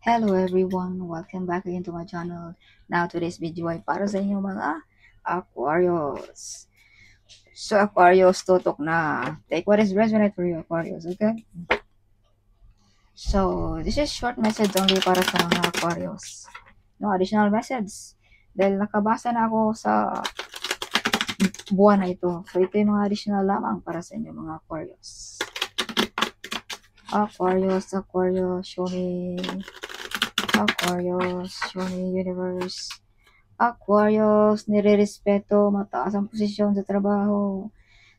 Hello everyone! Welcome back again to my channel. Now today's video ay para sa inyo mga Aquarius. So Aquarius, tutok na. Take what is resonate for you Aquarius, okay? So this is short message only para sa mga Aquarius. No additional message. Dahil nakabasa na ako sa buwan na ito. So ito yung mga additional lamang para sa inyo mga Aquarius. Aquarius, show me. Aquarius, show me universe. Aquarius, nire-respeto, mataas ang posisyon sa trabaho.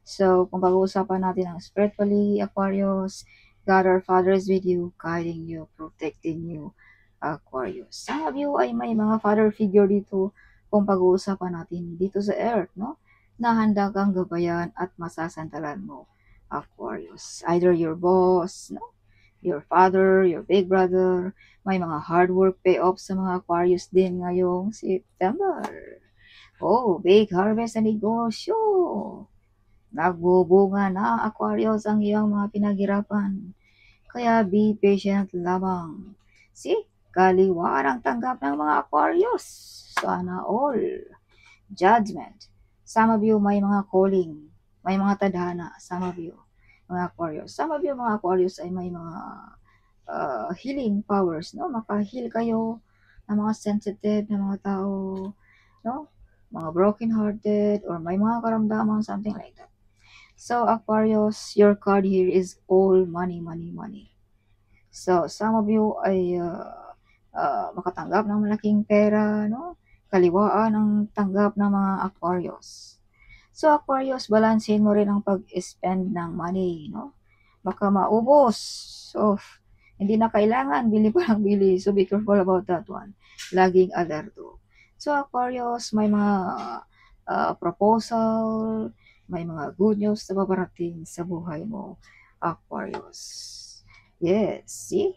So, kung pag-uusapan natin ang spiritually, Aquarius, God our Father is with you, guiding you, protecting you, Aquarius. Some of you ay may mga father figure dito kung pag-uusapan natin dito sa earth, no? Na handa kang gabayan at masasandalan mo, Aquarius. Either your boss, no? Your father, your big brother, may mga hard work payoff sa mga Aquarius din ngayong September. Oh, big harvest sa negosyo. Nagbubunga na Aquarius ang iyong mga pinaghirapan. Kaya be patient lamang. See, kaliwaan ang tanggap ng mga Aquarius. Sana all. Judgment. Some of you may mga calling. May mga tadhana. Some of you, mga Aquarius. Some of you, mga Aquarius, ay may mga healing powers, no? Maka-heal kayo ng mga sensitive na mga tao, no? Mga broken-hearted or may mga karamdaman, something like that. So, Aquarius, your card here is all money, money, money. So, some of you ay makatanggap ng malaking pera, no? Kaliwaan ang tanggap ng mga Aquarius. So, Aquarius, balansin mo rin ang pag-spend ng money, no? Baka maubos. So, hindi na kailangan, bili pa lang bili. So, be careful about that one. Laging alerto. So, Aquarius, may mga proposal, may mga good news na paparating sa buhay mo, Aquarius. Yes, see?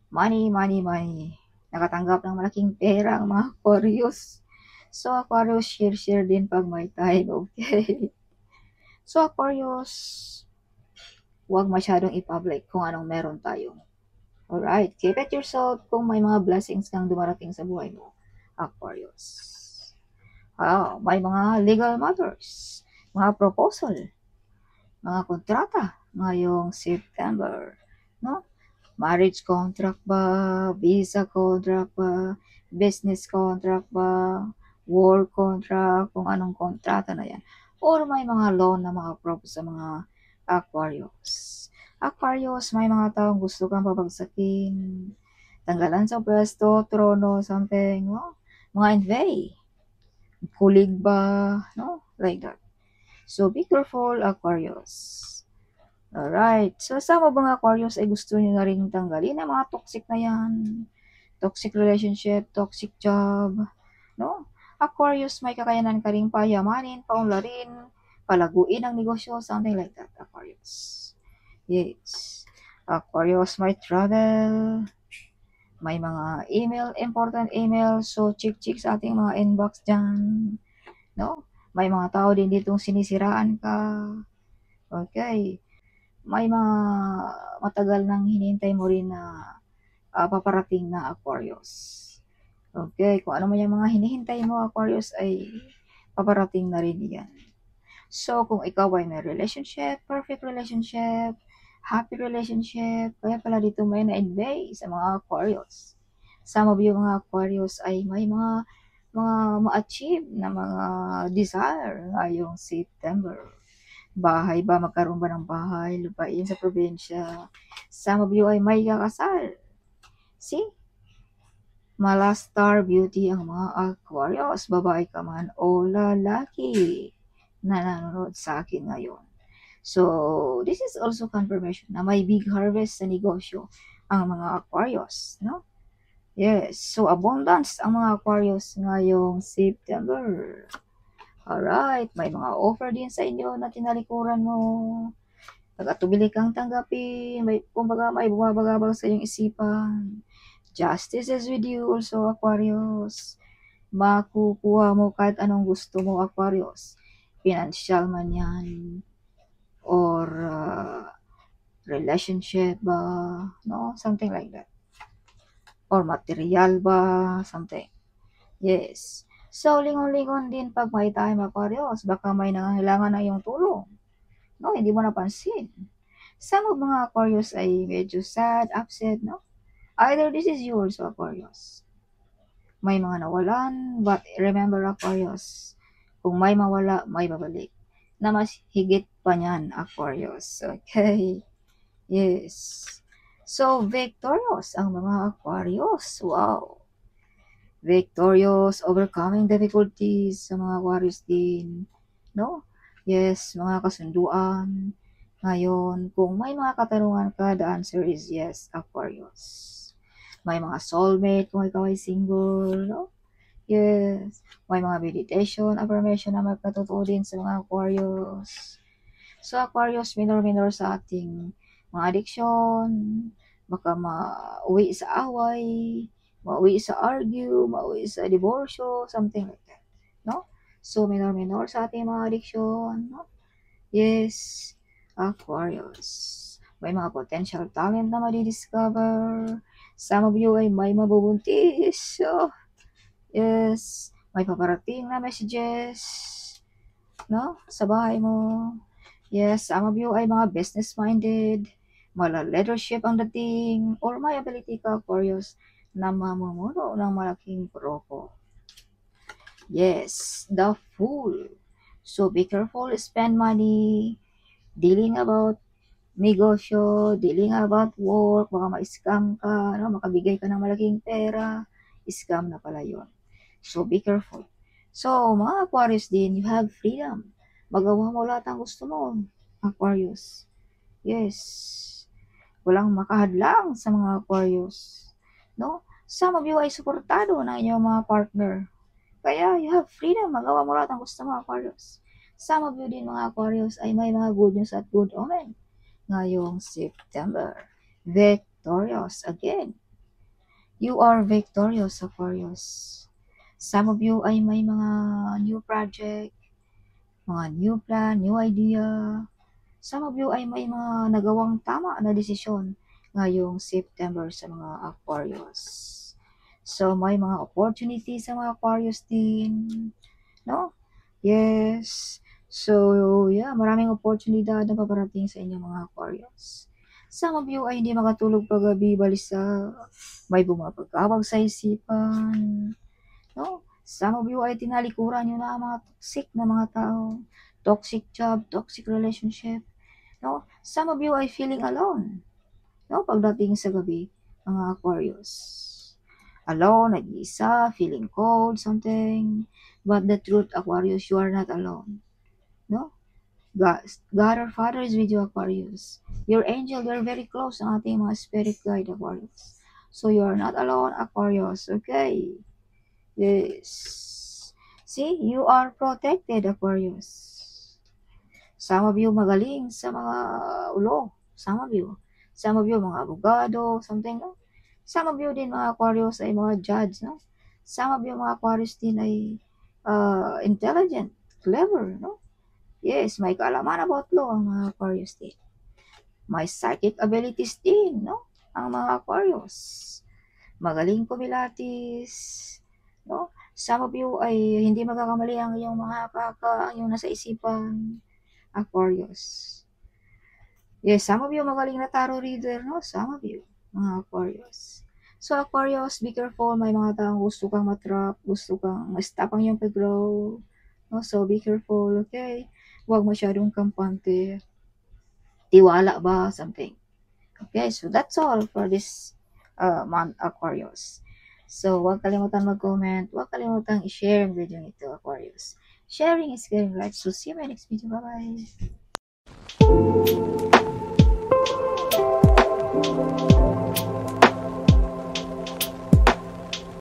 Money, money, money. Nakatanggap ng malaking pera ang mga Aquarius. So, Aquarius, share din pag may time, okay? So, Aquarius, huwag masyadong i-public kung anong meron tayo. Alright, keep it yourself kung may mga blessings kang dumarating sa buhay mo, Aquarius. May mga legal matters, mga proposal, mga kontrata ngayong September, no? Marriage contract ba, visa contract ba, business contract ba, work contract, kung anong kontrata na yan. Or may mga loan na mga-approve sa mga Aquarius. Aquarius, may mga taong gusto kang pabagsakin, tanggalan sa pwesto, trono, something, no? Mga envy, kulig ba, no? Like that. So, be careful, Aquarius. Alright. So, sa mga Aquarius ay gusto nyo na rin tanggalin ang mga toxic na yan. Toxic relationship, toxic job, no? Aquarius, may kakayanan ka rin payamanin, paunlarin, palaguin ang negosyo, something like that, Aquarius. Yes. Aquarius, may travel, may mga email, important email, so check sa ating mga inbox dyan, no? May mga tao din ditong sinisiraan ka. Okay. May mga matagal nang hinihintay mo rin na paparating na Aquarius. Okay, kung ano man yung mga hinihintay mo Aquarius ay paparating na rin yan. So, kung ikaw ay may relationship, perfect relationship, happy relationship, kaya pala dito may na-envy sa mga Aquarius. Some of you mga Aquarius ay may mga ma-achieve na mga desire ngayong September. Bahay ba, magkaroon ba ng bahay, lupain sa probinsya. Some of you ay may kakasal. See? Mala star beauty ang mga Aquarius, babae ka man o lalaki na nanonood sa akin ngayon. So, this is also confirmation na may big harvest sa negosyo ang mga Aquarius, no? Yes, so abundance ang mga Aquarius ngayong September. Alright, may mga offer din sa inyo na tinalikuran mo. Tagatubili kang tanggapin, may, kumbaga may bumabagabag sa iyong isipan. Justice is with you also, Aquarius. Makukuha mo kahit anong gusto mo, Aquarius. Financial man yan, or relationship ba, no? Something like that. or material ba, something. Yes. So, lingon-lingon din pag may time, Aquarius, baka may nangangailangan na iyong tulong. No, hindi mo napansin. Some of mga Aquarius ay medyo sad, upset, no? Either this is yours, Aquarius. May mga nawalan, but remember, Aquarius, kung may mawala, may babalik. Na mas higit pa niyan, Aquarius. Okay? Yes. So, victorious ang mga Aquarius. Wow. Victorious, overcoming difficulties sa mga Aquarius din. No? Yes, mga kasunduan. Ngayon, kung may mga katanungan ka, the answer is yes, Aquarius. May mga soulmate kung ikaw ay single, no? Yes. May mga meditation, affirmation na magpatotoo din sa mga Aquarius. So, Aquarius, minor-minor sa ating mga addiction, baka mauwi sa away, mauwi sa argue, mauwi sa diborsyo, something like that. No? So, minor-minor sa ating mga addiction, no? Yes, Aquarius. May mga potential talent na madidiscover. Some of you ay may mabubuntis. So, yes, may paparating na messages, no? Sa bahay mo. Yes, some of you ay mga business-minded, mala leadership ang dating, or may ability ka, Aquarius, na mamumuno ng malaking grupo. Yes, the Fool. So, be careful, spend money, dealing about negosyo, dealing about work, baka ma-scam ka, no? Makabigay ka ng malaking pera, scam na pala yun. So, be careful. So, mga Aquarius din, you have freedom. Magawa mo lahat ang gusto mo, Aquarius. Yes. Walang makahadlang sa mga Aquarius. No? Some of you ay suportado ng inyong mga partner. Kaya, you have freedom. Magawa mo lahat ang gusto mo, Aquarius. Some of you din, mga Aquarius, ay may mga good news at good omen ngayong September. Victorious again. You are victorious, Aquarius. Some of you ay may mga new project, mga new plan, new idea. Some of you ay may mga nagawang tama na desisyon ngayong September sa mga Aquarius. So, may mga opportunity sa mga Aquarius din. No? Yes. So, yeah, maraming oportunidad na paparating sa inyo mga Aquarius. Some of you ay hindi makatulog paggabi, balisa, may bumabagabag sa isipan, no? Some of you ay tinalikuran nyo na ang mga toxic na mga tao, toxic job, toxic relationship, no? Some of you ay feeling alone, no? Pagdating sa gabi, mga Aquarius. Alone, nag-iisa, feeling cold, something. But the truth, Aquarius, you are not alone. No? God our Father is with you, Aquarius. Your angel, they are very close ang ating mga spirit guide, Aquarius. So you are not alone, Aquarius. Okay? Yes. See, you are protected, Aquarius. Some of you magaling sa mga ulo. Some of you. Some of you, mga abogado, something, no? Some of you din, mga Aquarius, ay mga judge, no? Some of you, mga Aquarius din ay intelligent, clever, no? Yes, may kaalaman about law ang mga Aquarius din. May psychic abilities din, no? Ang mga Aquarius. Magaling kumilatis, no? Some of you ay hindi magkakamali ang iyong mga ang iyong nasa isipan, Aquarius. Yes, some of you magaling na tarot reader, no? Some of you, mga Aquarius. So, Aquarius, be careful. May mga taong gusto kang matrap, gusto kang ma-stop ang iyong pag-grow. No? So, be careful, okay? Huwag masyadong kampante. Tiwala ba? Something. Okay, so that's all for this month, Aquarius. So, huwag kalimutan mag-comment. Huwag kalimutan i-share ang video nito, Aquarius. Sharing is caring, right? So, see you in my next video. Bye-bye.